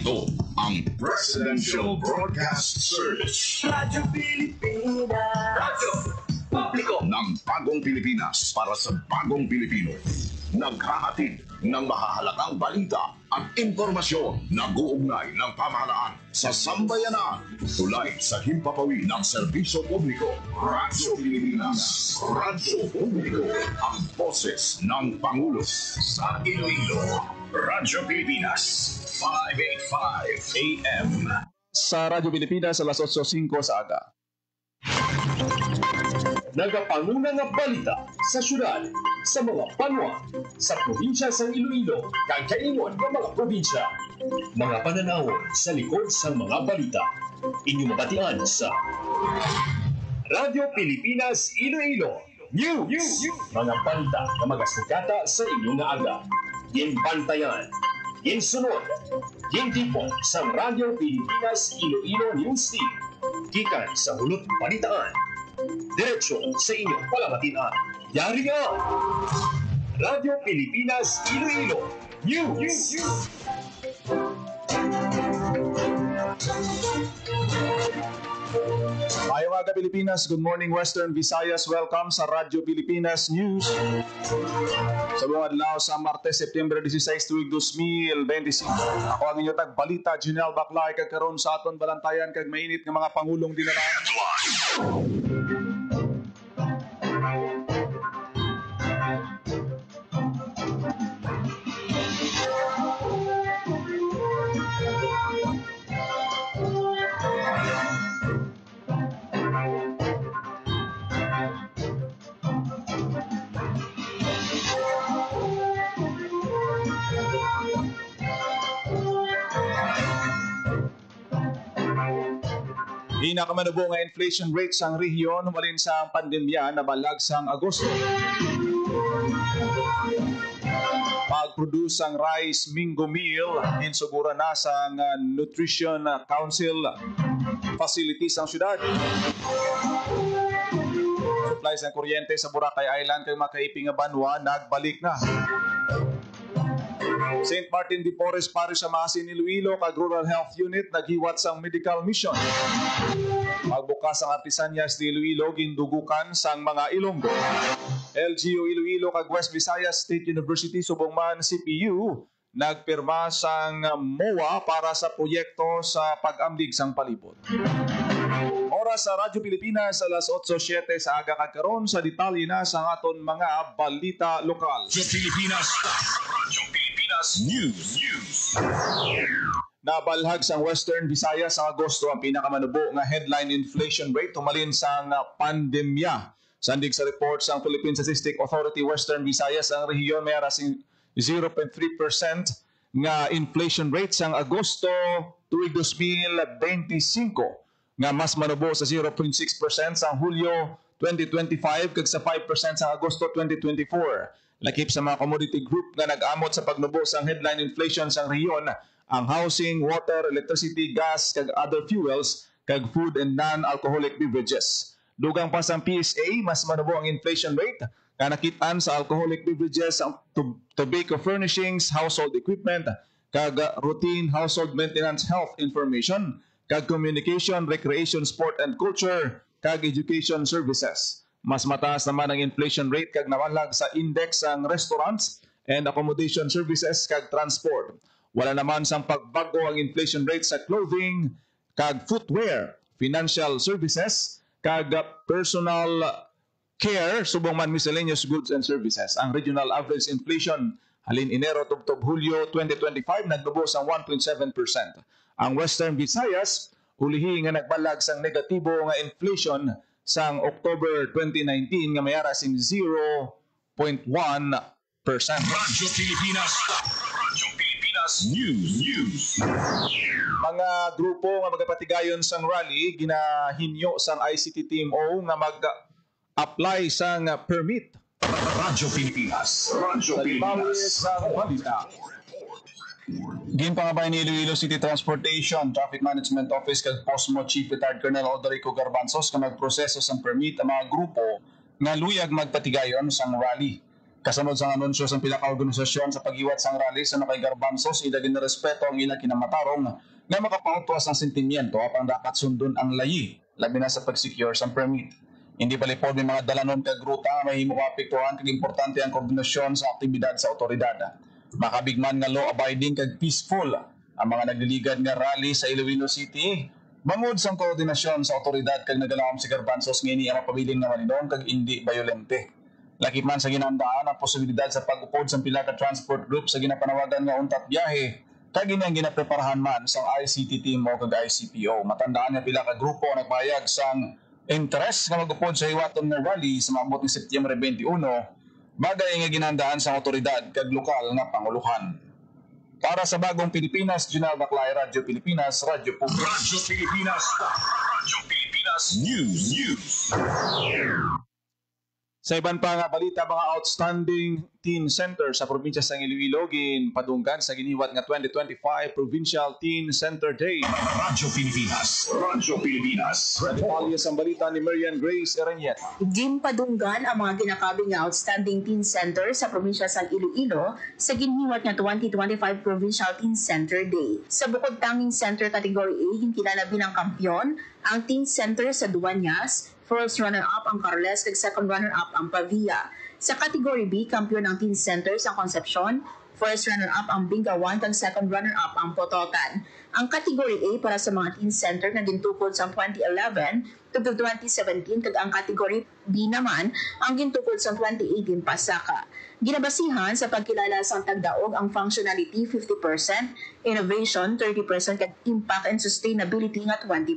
Ito ang Presidential Broadcast Service. Radyo Pilipinas. Radyo Publiko ng Bagong Pilipinas para sa Bagong Pilipino. Naghahatid ng mahahalagang balita at impormasyon na guugnay ng pamahalaan sa sambayanan. Tulay sa himpapawid ng serbisyo publiko. Radyo Pilipinas. Radyo Publiko. Ang boses ng Pangulo sa Iloilo. Radyo Pilipinas. 585 AM. Sa Radyo Pilipinas, alas 8:05 sa aga. Nagapanguna nga balita sa syudad, sa mga banwa, sa probinsya sa Iloilo, kag kaingon ng mga probinsya. Mga pananawon sa likod sa mga balita. Inyong mabatian sa Radyo Pilipinas Iloilo News. Mga balita na magasugata sa inyong nga aga. Yen bantayan, yen sunod, yen tipo sa Radyo Pilipinas Iloilo News Team. Gikan sa hulot balitaan. Diretso sa inyong palamatian. Yari nga! Radyo Pilipinas Iloilo News. Mayong aga Pilipinas, good morning Western Visayas, welcome sa Radyo Pilipinas News. Sa buong adlaw sa Martes, September 16, tuig 2025. Ako ang inyong tagbalita, Junel Baclay, kagkaroon sa aton balantayan kag mainit ng mga pangulong dinalaan. Pinakamanubo nga inflation rate sang rehiyon humalin sa pandemya na balag sang Agosto. Pag-produce ang rice Mingo Meal insugura na sa Nutrition Council facilities ng syudad. Supplies ng kuryente sa Boracay Island kay makaiping nga banwa nagbalik na. St. Martin de Porres Parish sa Masin, Iloilo, kag Rural Health Unit naghiwat sang medical mission. Magbukas ang Artisanias de Iloilo, gindugukan sang mga Ilonggo. LGU Iloilo kag West Visayas State University subong man CPU nagpirma sang MOA para sa proyekto sa pag-amdig sang palibot. Oras sa Radyo Pilipinas alas 8:07 sa aga kagkaron sa detalye na sa aton mga balita lokal. Radyo Pilipinas. Radyo Pilipinas News. Nabalhag sa Western Visayas sa Agosto ang pinakamanubo nga headline inflation rate tumalin sa pandemya. Sandig sa report sa Philippine Statistics Authority Western Visayas ang rehiyon may arasing 0.3% nga inflation rate sa Agosto tuig 2025 nga mas manubo sa 0.6% sa Hulyo 2025 kag sa 5% sa Agosto 2024. Lakip sa mga commodity group nga nag-amot sa pagnubo sa headline inflation sa rehiyon ang housing, water, electricity, gas, kag other fuels, kag food and non-alcoholic beverages. Dugang pa sa PSA, mas manubo ang inflation rate nga nakitaan sa alcoholic beverages, ang tobacco furnishings, household equipment, kag routine household maintenance health information, kag communication, recreation, sport and culture, kag education services. Mas mataas naman ang inflation rate kag nawalag sa index ang restaurants and accommodation services kag transport. Wala naman sang pagbago ang inflation rate sa clothing, kag footwear, financial services, kag personal care, subong man miscellaneous goods and services. Ang regional average inflation halin Enero tubtob Hulyo 2025 nagnubo sa 1.7%. Ang Western Visayas ulihi nga nagbalag sang negatibo nga inflation sang October 2019 nga mayara sing 0.1%. Radyo Pilipinas. Radyo Pilipinas News. Mga grupo nga magapatigayon sang rally ginahinyo sang ICT Team O nga mag-apply sang permit. Radyo Pilipinas. Radyo Pilipinas. Sa balita. Ginpangabay ni Iloilo City Transportation Traffic Management Office kag Posmo Chief Retired Colonel Odorico Garbanzos nga magproseso sang permit ang mga grupo nga luyag magpatigayon sang rally. Kasunod sa anunsyo sa pila ka organisasyon sa paghiwat sang rally sa kay Garbanzos, idagin na respeto ang ilang kinamatarong nga makapautuas ng sentimiento apang dapat sundon ang layi, labi na sa pag-secure sa permit. Hindi palipod may mga dalanon kag ruta may himuapektuhan kag importante ang koordinasyon sa aktibidad sa otoridad. Makabigman nga law-abiding kag peaceful ang mga nagliligad nga rally sa Iloilo City. Bangod sa koordinasyon sa otoridad kag nagalawom si Garbanzos ngini ang mapabiling nga maninong kag hindi bayolente. Lakip man sa ginandaan ang posibilidad sa pag-upod sa pila ka transport group sa ginapanawagan nga untat biyahe kag ini ang ginapreparahan man sa ICT team o kag ICPO. Matandaan nga pila ka grupo nagpayag sang interes nga mag-upod sa hiwaton nga rally sa maabot ni Setyembre 21, bagay nga ginandaan sa otoridad kag lokal nga panguluhan. Para sa Bagong Pilipinas, Junel Baclay, Radyo Pilipinas, Radyo Public. Radyo Pilipinas. Radyo Pilipinas News. Sa iban pa nga balita, mga outstanding teen center sa probinsya sa Iloilo padunggan sa giniwat nga 2025 Provincial Teen Center Day. Radyo Pilipinas. Radyo Pilipinas. Detalye sa balita ni Marian Grace Ereñeta. Padunggan ang mga ginakabing nga outstanding teen center sa probinsya sa Iloilo sa giniwat nga 2025 Provincial Teen Center Day. Sa bukod tanging center category A, hinkinala bilang kampyon ang teen center sa Dueñas. First runner-up ang Carles kag second runner-up ang Pavia. Sa Category B, kampiyon ng teen center sa Concepcion. First runner-up ang Bingawan kag second runner-up ang Potocan. Ang Category A para sa mga teen center na gintukod sa 2011 to 2017 kag ang Category B naman ang gintukod sa 2018 pasaka. Ginabasihan sa pagkilala sa tagdaog ang functionality 50%, innovation 30% kag impact and sustainability nga 20%.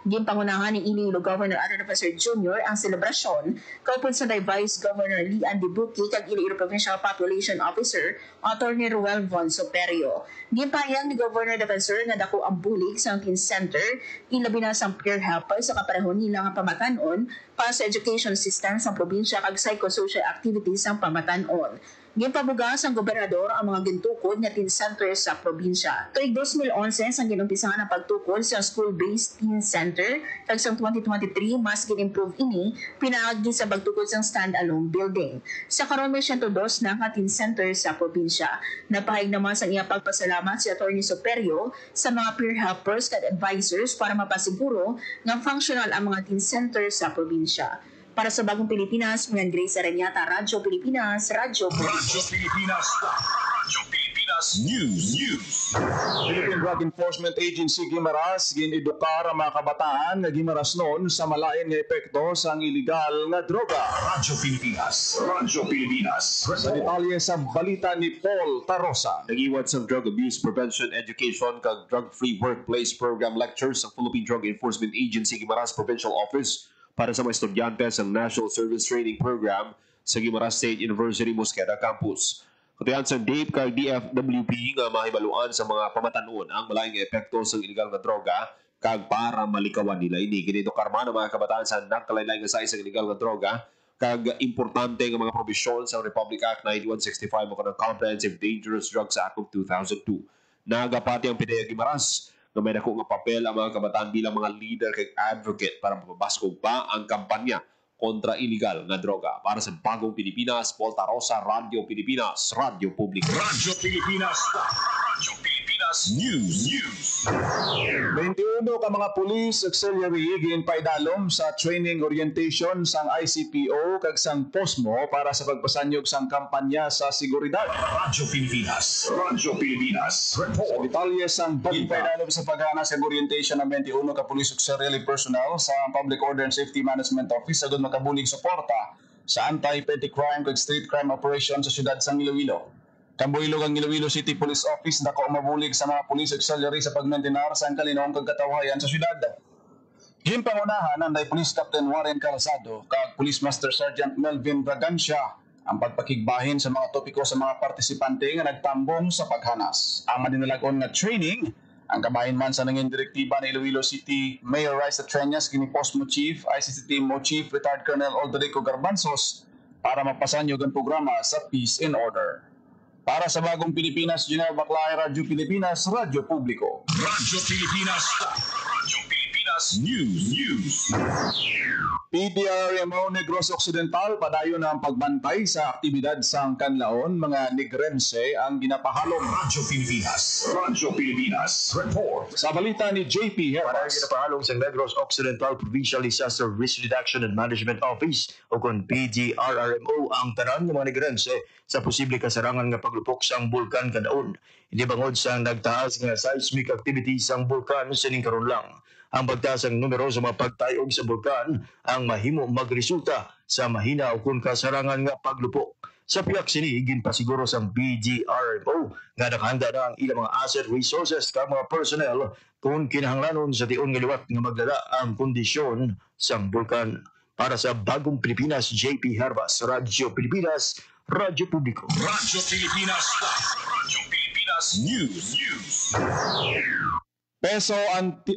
Ginpangunahan ni Iloilo Governor Aaron Professor Jr. ang selebrasyon kaupod sa Vice Governor Lian Dibuki kag Iloilo Provincial Population Officer Attorney Ruel Von Soperio. Ginpahayag ni Governor Defensor nga dako ang bulig sa teen center ilabi na sang peer helper sa kaparehon nila nga pamatanon para sa education system sa probinsya kag psychosocial activities sa pamatanon. Ginpabugas ang gobernador ang mga gintukod nga teen center sa probinsya. Tuig 2011 ang ginumpisahan ang pagtukod sa school-based teen center kag sa 2023 mas gin-improve ini pinaagi sa pagtukod sa stand-alone building. Sa karon may 102 na ka teen center sa probinsya. Napahayag naman sa iya pagpasalamat si Attorney Soperio sa mga peer helpers kag advisors para mapasiguro nga functional ang mga teen center sa probinsya. Para sa Bagong Pilipinas, Marian Grace Ereñeta, Radyo Pilipinas, Radyo Radyo Pilipinas. Radyo Pilipinas News. Philippine Drug Enforcement Agency Guimaras ginedukar ang mga kabataan nga gimaras noon sa malain nga epekto sa illegal nga droga. Radyo Pilipinas. Radyo Pilipinas. Sa detalye sa balita ni Paul Tarosa. Nagiwat sa Drug Abuse Prevention Education kag Drug-Free Workplace Program Lectures sa Philippine Drug Enforcement Agency Guimaras Provincial Office para sa mga estudyante sa National Service Training Program sa Guimaras State University Mosqueda Campus. Katuyan sa DAPE kag DFWP nga mahibaluan sa mga pamatanon ang malaing epekto sa illegal nga droga kag para malikawan nila ini. Ginedukar man ang mga kabataan sa nagkalain-lain nga sa isang illegal nga droga kag importante nga mga probisyon sa Republic Act 9165 o kanang Comprehensive Dangerous Drugs Act of 2002. Nagapati ang PDEA Guimaras na may dako nga papel ang mga kabataan bilang mga leader kag advocate para mapabaskog pa ang kampanya kontra illegal nga droga. Para sa Bagong Pilipinas, Paul Tarosa, Radyo Pilipinas, Radyo Public. Radyo Pilipinas. Radyo Pilipinas News. 21 ka mga police auxiliary ginpaidalom sa training orientation sang ICPO kag sang POSMO para sa pagpasanyog sang kampanya sa seguridad. Radyo Pilipinas. Radyo Pilipinas. Sa detalye sang pagpaidalom sa paghana sa orientation ng 21 ka police auxiliary personnel sa Public Order and Safety Management Office agud makabulig suporta sa anti-petty crime kag street crime operation sa syudad sang Iloilo. Kambuilog ang Iloilo City Police Office dako mabulig sa mga police auxiliary sa pagmaintenar sa kalinong kag katawayan sa syudad. Ginpangunahan ang Police Captain Warren Calzado kag Police Master Sergeant Melvin Bragancia ang pagpakigbahin sa mga topiko sa mga partisipante nga nagtambong sa paghanas. Ang madinalagon nga training ang kabahin man sa nanging direktiba ni Iloilo City Mayor Raisa Treñas kini POSMO Chief, ICT Mo Chief Retired Colonel Alderico Garbanzos para mapasanyog ang programa sa Peace and Order. Para sa Bagong Pilipinas, Junel Baclay, Radyo Pilipinas, Radyo Publiko. Radyo Pilipinas. Radyo Pilipinas Pilipinas News. PDRMO Negros Occidental padayon ang pagbantay sa aktibidad sa kanlaon mga Negrense ang ginapahalong. Radyo Pilipinas Report. Sa balita ni JP Parang Herbas. ginapahalong sa Negros Occidental Provincial Disaster Risk Reduction and Management Office o kung PDRRMO ang tanan ng mga Negrense sa posible kasarangan nga paglupok sa bulkan kadaon. Hindi bangod sa nagtaas nga seismic activity sa bulkan sining karon lang. Ang pagtaas ng numero sa mga pagtayog sa bulkan ang mahimo magresulta sa mahina o kung kasarangan nga paglupok. Sa piyak sini, ginpasiguro sa BGRMO nga nakahanda na ang ilang mga asset resources ka mga personnel kung kinahanglanon sa tiyon nga liwat nga maglada ang kondisyon sa bulkan. Para sa Bagong Pilipinas, JP Herbas, Radyo Pilipinas, Radyo Publiko. Radyo Pilipinas News. Peso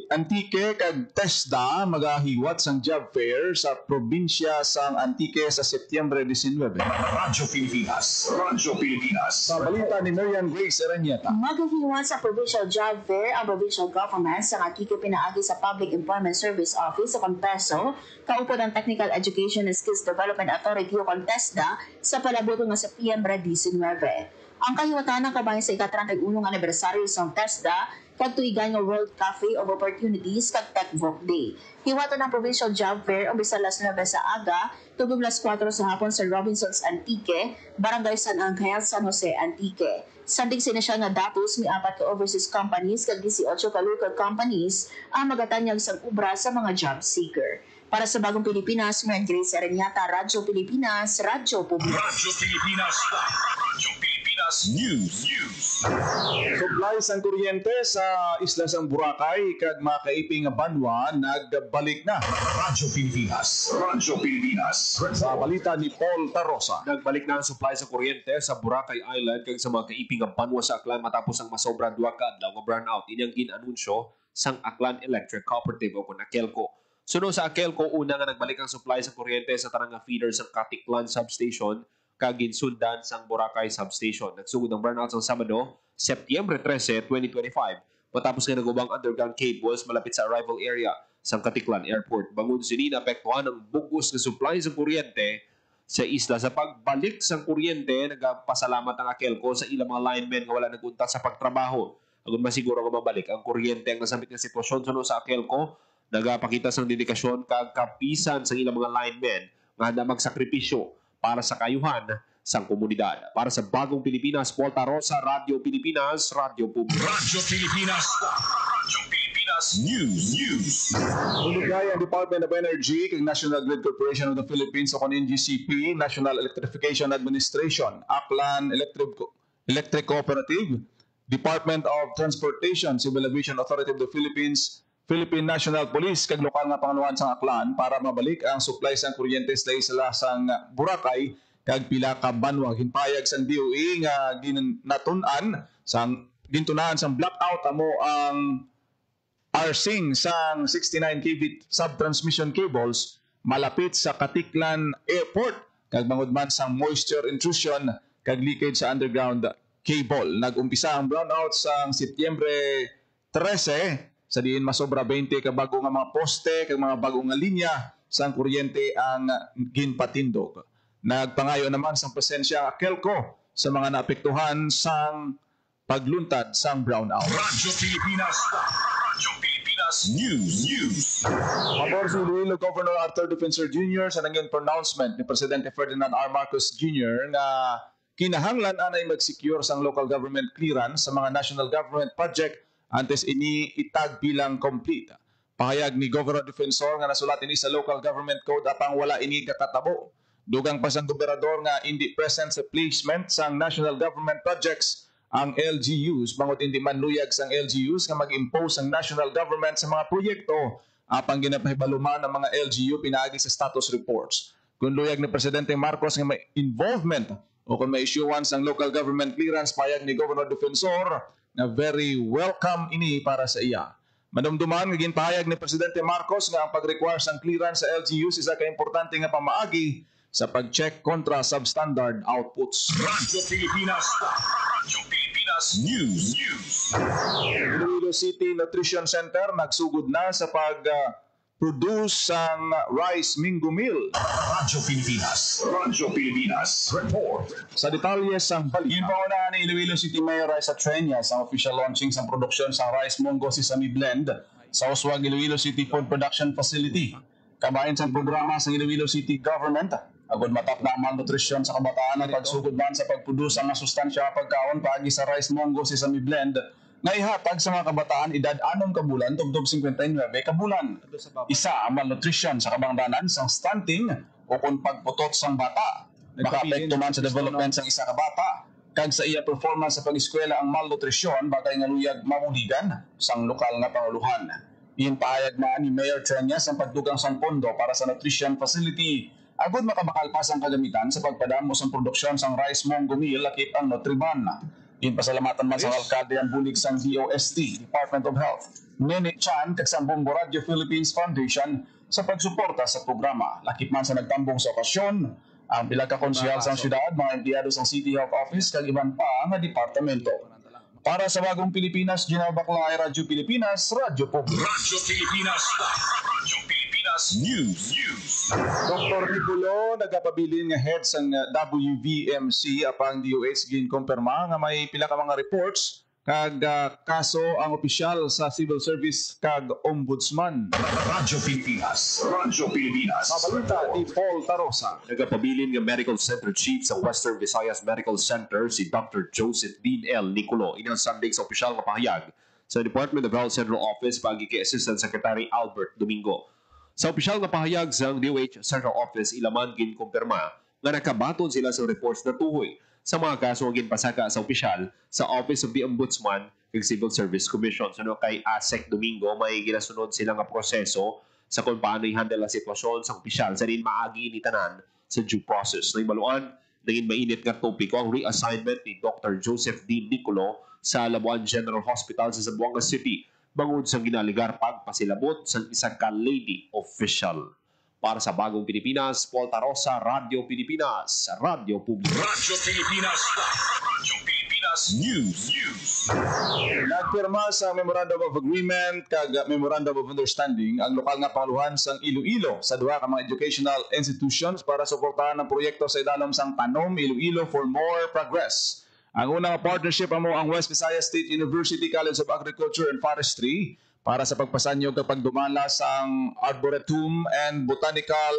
Antique kag TESDA magahiwat sang job fair sa probinsya sang Antique sa Setyembre 19. Radyo Pilipinas. Sa balita ni Marian Grace Aranyeta. Magahiwan sa Provincial Job Fair ang provincial government sa Antique pinaagi sa Public Employment Service Office o PESO, kaupod ang Technical Education and Skills Development Authority o TESDA sa palabuto nga Setyembre 19. Ang kahiwatan ng kabayan sa ika-31 anibersaryo sa TESDA kag tuigan nga World Cafe of Opportunities kag TechVoc Day. Hiwatan ang Provincial Job Fair o bisa las 9 sa aga, tugog las 4 sa hapon sa Robinsons Antique, Barangay San Angel, San Jose, Antique. Sandig sina siya nga datos may 4 ka overseas companies kag 18 ka local companies ang magatanyag sa ubra sa mga job seeker. Para sa Bagong Pilipinas, Marian Grace Aranyata, Radyo Pilipinas, Radyo Publiko. Radyo Pilipinas News. Supply sang kuryente sa isla sang Boracay kag mga kaiping nga banwa nagbalik na. Radyo Pilipinas. Sa balita ni Paul Tarosa. Nagbalik na ang supply sa kuryente sa Boracay Island kag sa mga kaiping nga banwa sa Aklan matapos ang masobra 2 ka adlaw nga brownout. Inyang ginanunsyo sang Aklan Electric Cooperative o AKELCO. Sunod sa AKELCO, una nga nagbalik ang supply sa kuryente sa tanang nga feeder sa Katiklan Substation kag ginsundan sang Boracay Substation. Nagsugod ang brownout sa Sabado, Setyembre 13, 2025. Matapos nga nagubang underground cables malapit sa arrival area sa Katiklan Airport. Bangod sini naapektuhan ng bugos na supply sa kuryente sa isla. Sa pagbalik sa kuryente, nagpasalamat ang AKELCO sa ilang mga linemen nga wala nagunta sa pagtrabaho. Agon masiguro nga mabalik ang kuryente ang nasambit nga sitwasyon sunod sa AKELCO. Nagapakita sang dedikasyon kag kapisan sa ilang mga linemen nga handa magsakripisyo para sa kayuhan sa komunidad. Para sa Bagong Pilipinas, Paul Tarosa, Radyo Pilipinas, Radyo Publiko. Radyo Pilipinas News. Ulugay ang Department of Energy kag National Grid Corporation of the Philippines o kon NGCP, National Electrification Administration, Aklan Electric Cooperative, Department of Transportation, Civil Aviation Authority of the Philippines, Philippine National Police kag lokal nga panganuan sang Aklan para mabalik ang supply sang kuryente sa isla sang Boracay kag pila ka banwa. Hinpayag sang DOE nga ginatun-an sang gintunaan sang blackout amo ang arsing sang 69 kV subtransmission cables malapit sa Katiklan Airport kag bangod man sang moisture intrusion kag leakage sa underground cable. Nag-umpisa ang brownout sang Setyembre 13 sa diin masobra 20 ka bago nga mga poste kag mga bago nga linya sang kuryente ang ginpatindog. Nagpangayo naman sang presensya AKELCO sa mga naapektuhan sang pagluntad sang brownout. Radyo Pilipinas News. Mabor si Iloilo Governor Arthur Defensor Jr. sa nanging pronouncement ni Presidente Ferdinand R. Marcos Jr. nga kinahanglan anay mag-secure sang local government clearance sa mga national government project antes ini itag bilang complete. Pahayag ni Governor Defensor nga nasulat ini sa Local Government Code apang wala ini kakatabo. Dugang pa sang gobernador nga hindi present sa placement sang national government projects ang LGUs bangod hindi man luyag sang LGUs nga mag-impose ang national government sa mga proyekto apang ginapahibaluman ng mga LGU pinaagi sa status reports. Kung luyag ni Presidente Marcos nga may involvement o kung may issuance ang local government clearance, payag ni Governor Defensor na very welcome ini para sa iya. Manumduman nga ginpahayag ni Presidente Marcos nga ang pag-require sang clearance sa LGUs isa ka importante nga pamaagi sa pag-check kontra substandard outputs. Radyo Pilipinas Pilipinas News. Iloilo City Nutrition Center nagsugod na sa pag-produce ng rice mingo meal. Radyo Pilipinas Report. Sa detalye sang balita. Yung pauna ni Iloilo City Mayor Raisa Treñas ang official launching sa produksyon sa rice mungo sesame blend sa Uswag Iloilo City Food Production Facility. Kabayan sa programa sa Iloilo City Government, agad matap na ang malnutrisyon sa kabataan at pagsugod man sa pagproduce ang masustansya pagkaon paagi sa rice mungo sesame blend na ihatag sa mga kabataan edad 6 ka bulan tugtog 59 ka bulan. Isa ang malnutrisyon sa kabangdanan sang stunting o kung pagputot sang bata. Makaapekto man sa development sang isa ka bata. Kag sa iya performance sa pag-eskwela ang malnutrisyon bagay nga luyag mamuligan sang lokal nga panguluhan. Iyon paayag na ni Mayor Treñas ang pagdugang sang pondo para sa nutrition facility. Agod makabakalpas ang kagamitan sa pagpadamos ang produksyon sang rice mungo meal lakip ang Nutriban. Iyon pasalamatan man sa alkalde ang bulig sang DOST, Department of Health, Nene Chan, kag sang Bombo Radio Philippines Foundation sa pagsuporta sa programa. Lakip man sa nagtambong sa okasyon, ang bilang kakonsehal sa syudad, mga empleyado sa City Health Office, kag iban pa nga departamento. Para sa Bagong Pilipinas, General Baclay, Radyo Pilipinas, Radyo Public. Radyo Pilipinas News. Dr. Niculo, nagapabilin nga head sang WVMC apang DOH ginkumpirma nga may pila ka mga reports kag kaso ang opisyal sa civil service kag ombudsman. Radyo Pilipinas. Mabalita ni Paul Tarosa. Nagapabilin nga Medical Center Chief sa Western Visayas Medical Center si Dr. Joseph Dean L. Niculo inang Sunday sa opisyal nga pahayag sa Department of Health Central Office pagi kay Assistant Secretary Albert Domingo. Sa opisyal nga pahayag sa DOH Central Office, ilaman ginkumpirma nga nakabaton sila sa reports na tuhoy sa mga kaso nga ginpasaka sa opisyal sa Office of the Ombudsman ug Civil Service Commission. So kay ASEC Domingo, may ginasunod sila nga proseso sa kung paano i-handle ang sitwasyon sa opisyal sa din maagi ni tanan sa due process. Naibaluan, naging mainit nga topiko ang reassignment ni Dr. Joseph D. Niculo sa Labuan General Hospital sa Zamboanga City bangod sa ginaligar pagpasilabot sa isang ka-lady official. Para sa Bagong Pilipinas, Paul Tarosa, Radyo Pilipinas, Radyo Public. Radyo Pilipinas News. Nagpirma sa Memorandum of Agreement kag Memorandum of Understanding ang lokal nga panguluhan sang Iloilo sa duha ka mga educational institutions para suportahan ang proyekto sa idalom sang Tanom Iloilo for More Progress. Ang unang partnership amo ang West Visayas State University College of Agriculture and Forestry para sa pagpasanyo kapag dumala sang Arboretum and Botanical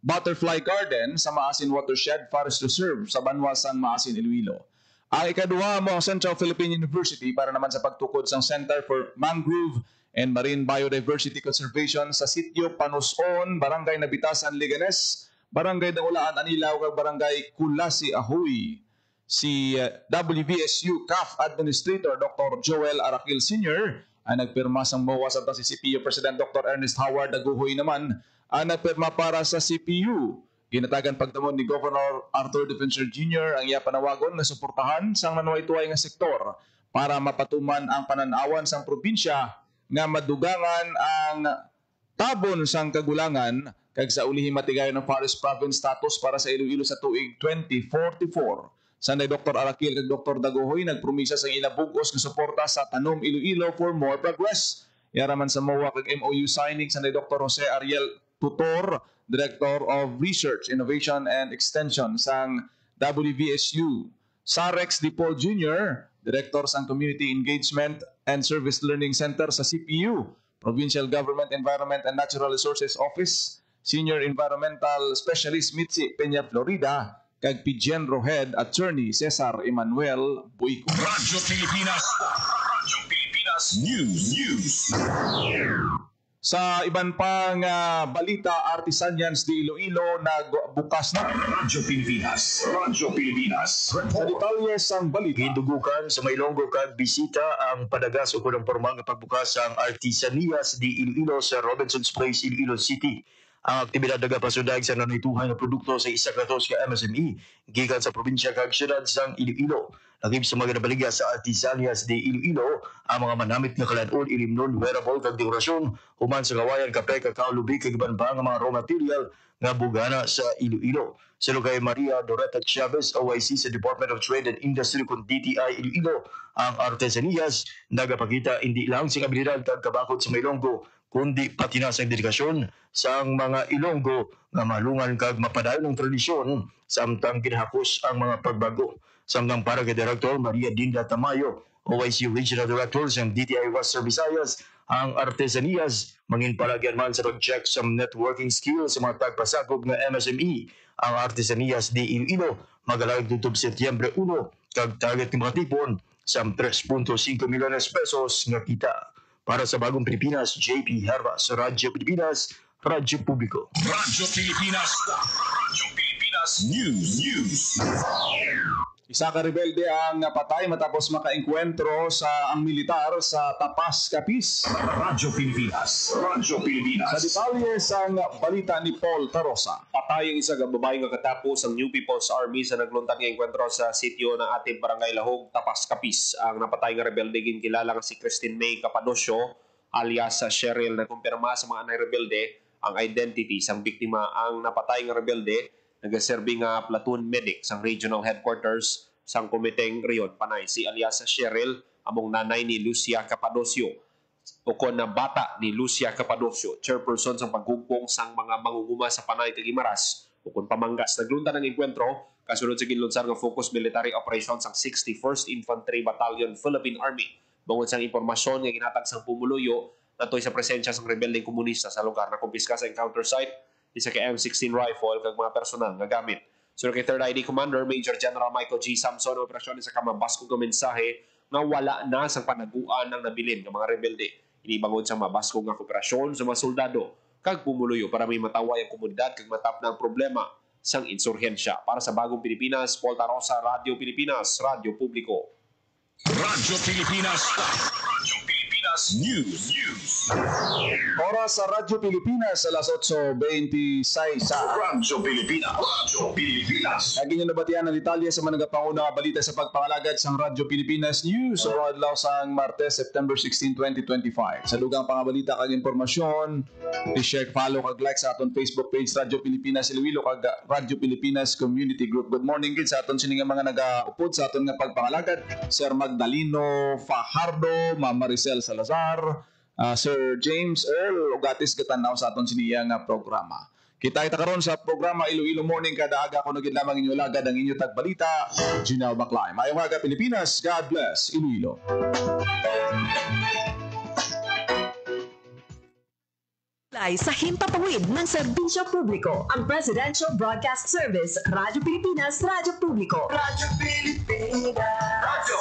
Butterfly Garden sa Maasin Watershed Forest Reserve sa Banwa sang Maasin, Iloilo. Ang ikaduha mo ang Central Philippine University para naman sa pagtukod sang Center for Mangrove and Marine Biodiversity Conservation sa sitio Panuson, Barangay Nabitasan, Liganes, Barangay Dangulaan, Anilaw, kag Barangay Kulasi, Ahoy. Si WVSU CAF Administrator Dr. Joel Arakil Sr. ang nagpirma sang MOA sa si CPU President Dr. Ernest Howard Daguhoy naman ang nagpirma para sa CPU. Ginatagan pagtamon ni Governor Arthur Defensor Jr. ang iya panawagon na suportahan sang manuay-tuay nga sektor para mapatuman ang pananawan sang probinsya nga madugangan ang tabon sang kagulangan kag sa ulihi matigayon ng Forest Province status para sa Iloilo sa tuig 2044. Sanday Dr. Arakil kag Dr. Daguhoy nagpromisa sa ilabugos nga suporta sa Tanom Iloilo for More Progress. Yaraman sa MOA kag MOU signing sanday Dr. Jose Ariel Tutor, Director of Research, Innovation and Extension sang WVSU. Sarex Dipol Jr., Director sang Community Engagement and Service Learning Center sa CPU, Provincial Government Environment and Natural Resources Office, Senior Environmental Specialist Mitzi Peña Florida, kag Pigenro Head Attorney Cesar Emmanuel Buico. Radyo Pilipinas News. Sa iban pang balita, Artisanians de Iloilo nagbukas na. Radyo Pilipinas Sa detalye sang balita, Hindugukan sa Mailonggo kag bisita ang padagas o kunang porma nga pagbukas ang Artisanias de Iloilo sa Robinson's Place, Iloilo City. Ang aktibidad nagapasundag sa nanituhan na produkto sa isa ka tos ka MSME gikan sa probinsya kag syudad sang Iloilo. Lagib sa mga nabaligya sa Artisanias de Iloilo ang mga manamit nga kalan-on ilimnon wearable kag dekorasyon human sa kawayan kape kakao lubi kag iban pa nga mga raw material nga bugana sa Iloilo. Silo kay Maria Doreta Chavez, OIC sa Department of Trade and Industry kung DTI Iloilo, ang Artesanias nagapakita hindi lang sa abilidad kag kabakod sa Ilonggo kundi pati na sa dedikasyon sa mga Ilonggo nga malungan kag mapadayon ng tradisyon samtang ginahakos ang mga pagbago. Samtang para kay Director Maria Dinda Tamayo, OIC Regional Director sa DTI Western Visayas, ang Artesanias mangin palagyan man sa pag-check sa networking skills sa mga tagpasakop nga MSME. Ang Artesanias de Iloilo magalayag tutob Setyembre 1 kag target ni mga tipon sa 3.5 milyones pesos nga kita. Para sa Bagong Pilipinas, JP Hervas, Radyo Pilipinas, Radyo Publiko. Radyo Pilipinas. Radyo Pilipinas News. Isa ka rebelde ang napatay matapos makaengkwentro sa ang militar sa Tapas, Capiz. Radyo Pilipinas. Radyo Pilipinas. Sa detalye sang balita ni Paul Tarosa. Patay ang isa ka babae nga katapos ang New People's Army sa nagluntad nga enkwentro sa sitio ng ating barangay Lahog, Tapas, Capiz. Ang napatay nga rebelde ginkilala nga si Christine May Capadocio alias sa Cheryl na kumpirma sa mga anay rebelde ang identity sang biktima. Ang napatay nga rebelde nagaserbi nga platoon medic sang regional headquarters sang komiteng riyon panay si alias Cheryl among nanay ni Lucia Capadocio o kon na bata ni Lucia Capadocio, chairperson sang paggugpong sang mga mangunguma sa Panay kag Guimaras o kon pamanggas. Naglunta ng enkwentro kasunod sa ginlunsar nga focus military operations sang 61st Infantry Battalion Philippine Army. Bangod sang impormasyon nga ginatag sang pumuluyo natoy sa presensya sang rebeldeng komunista sa lugar na kumpiska sa encounter site isa ka M16 rifle kag mga personal nga gamit. So kay 3rd ID Commander Major General Michael G. Samson operasyon sa kamabas kong mensahe nga wala na sang panaguan ng nabilin ng mga rebelde. Inibangod sa mabasko nga kooperasyon sa mga soldado kag pumuluyo para may mataway ang komunidad kag matap na ang problema sang insurhensya. Para sa Bagong Pilipinas, Paul Tarosa, Radio Pilipinas, Radyo Publiko. Radyo Pilipinas. Radyo Pilipinas News. Oras sa Radyo Pilipinas alas 8:26 sa Radyo Pilipinas. Radyo Pilipinas. Lagi nyo nabatian ang detalye sa mga nagapanguna balita sa pagpangalagad sa Radyo Pilipinas News o adlaw sang Martes, September 16, 2025. Sa dugang pangabalita kag impormasyon, i-share, follow kag like sa aton Facebook page Radyo Pilipinas Iloilo kag Radyo Pilipinas Community Group. Good morning gid sa aton sining mga nagaupod sa aton nga pagpangalagad. Sir Magdalino Fajardo, Ma'am Maricel Salazar, Sir James Earl ugatis katanaw sa aton siniya nga programa. Kita karon sa programa Iloilo Morning kada aga kuno gid lamang inyo lagad ang inyo tagbalita. Junel Baclay. Mayong aga Pilipinas. God bless Iloilo. Sa himpapawid ng serbisyo publiko, ang Presidential Broadcast Service, Radyo Pilipinas, Radyo Publiko. Radyo Pilipinas. Radyo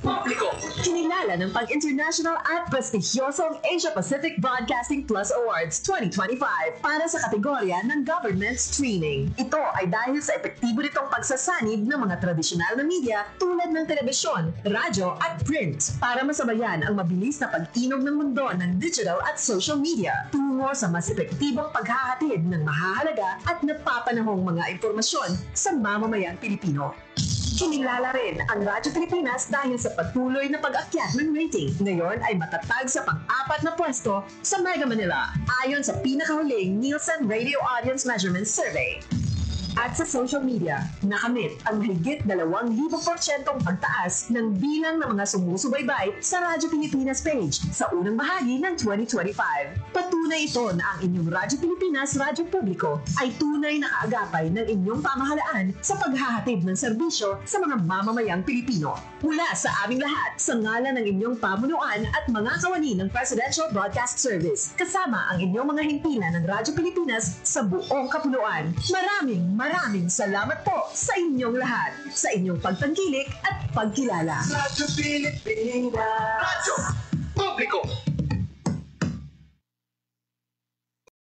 Publiko. Kinilala ng pang-international at prestigyosong Asia Pacific Broadcasting Plus Awards 2025 para sa kategorya ng Government Streaming. Ito ay dahil sa epektibo nitong pagsasanib ng mga tradisyonal na media tulad ng telebisyon, radyo at print para masabayan ang mabilis na pag-inog ng mundo ng digital at social media tungo sa mas epektibong paghahatid ng mahahalaga at napapanahong mga impormasyon sa mamamayang Pilipino. Kinilala rin ang Radyo Pilipinas dahil sa patuloy na pag-akyat ng rating. Ngayon ay matatag sa pang-4 na pwesto sa Mega Manila ayon sa pinakahuling Nielsen Radio Audience Measurement Survey. At sa social media, nakamit ang higit 2,000% pagtaas ng bilang ng mga sumusubaybay sa Radyo Pilipinas page sa unang bahagi ng 2025. Patunay ito na ang inyong Radyo Pilipinas Radyo Publiko ay tunay na kaagapay ng inyong pamahalaan sa paghahatid ng serbisyo sa mga mamamayang Pilipino. Mula sa aming lahat, sa ngalan ng inyong pamunuan at mga kawani ng Presidential Broadcast Service, kasama ang inyong mga himpilan ng Radyo Pilipinas sa buong kapuluan. Maraming salamat po sa inyong lahat, sa inyong pagtangkilik at pagkilala. Radyo Pilipinas. Radyo